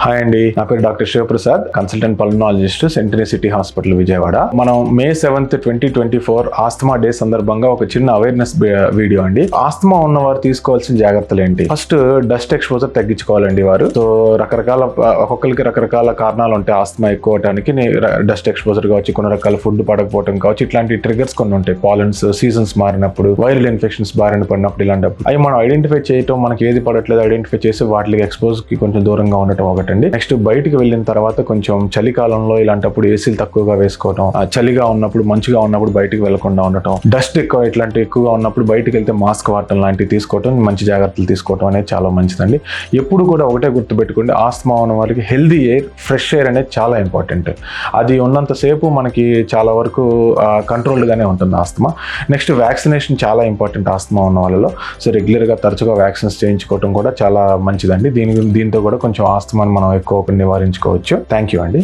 Hi అండి, నా పేరు డాక్టర్ శివప్రసాద్, కన్సల్టెంట్ పల్మనాలజిస్ట్, సెంటరీ సిటీ హాస్పిటల్ విజయవాడ. మనం May 7th 2024 ఆస్తమా డే సందర్భంగా ఒక చిన్న అవేర్నెస్ వీడియో అండి. ఆస్తమా ఉన్నవారు తీసుకోవాల్సిన జాగ్రత్తలు ఏంటి? ఫస్ట్ డస్ట్ ఎక్స్పోజర్ తగ్గించుకోవాలండి. వారు రకరకాల ఒక్కొక్కరికి రకరకాల కారణాలు ఉంటాయి ఆస్తమా ఎక్కువ అవడానికి. డస్ట్ ఎక్స్పోజర్ కావచ్చు, కొన్ని రకాల ఫుడ్ పడకపోవడం కావచ్చు, ఇట్లాంటి ట్రిగర్స్ కొన్ని ఉంటాయి. పాలన్స్, సీజన్స్ మారినప్పుడు, వైరల్ ఇన్ఫెక్షన్స్ బారిన పడినప్పుడు, ఇలాంటప్పుడు అవి మనం ఐడెంటిఫై చేయటం, మనకి ఏది పడట్లేదు ఐడెంటిఫై చేసి వాటికి ఎక్స్పోజ్ కి కొంచెం దూరంగా ఉండటం ఒకటండి. నెక్స్ట్ బయటికి వెళ్ళిన తర్వాత కొంచెం చలికాలంలో ఇలాంటప్పుడు ఏసీలు తక్కువగా వేసుకోవటం, చలిగా ఉన్నప్పుడు మంచిగా ఉన్నప్పుడు బయటికి వెళ్లకుండా ఉండటం, డస్ట్ ఇట్లాంటి ఎక్కువగా ఉన్నప్పుడు బయటికి వెళ్తే మాస్క్ వాడటం లాంటివి తీసుకోవటం, మంచి జాగ్రత్తలు తీసుకోవటం అనేది చాలా మంచిదండి. ఎప్పుడు కూడా ఒకటే గుర్తుపెట్టుకోండి, ఆస్తమా ఉన్న వాళ్ళకి హెల్దీ ఎయిర్, ఫ్రెష్ ఎయిర్ అనేది చాలా ఇంపార్టెంట్. అది ఉన్నంతసేపు మనకి చాలా వరకు కంట్రోల్డ్ గానే ఉంటుంది ఆస్తమా. నెక్స్ట్ వ్యాక్సినేషన్ చాలా ఇంపార్టెంట్ ఆస్తమా ఉన్న వాళ్ళలో. సో రెగ్యులర్గా తరచుగా వ్యాక్సిన్స్ చేయించుకోవడం కూడా చాలా మంచిదండి. దీంతో కూడా కొంచెం ఆస్తమాని మనం ఎక్కువ నివారించుకోవచ్చు. థ్యాంక్ యూ అండి.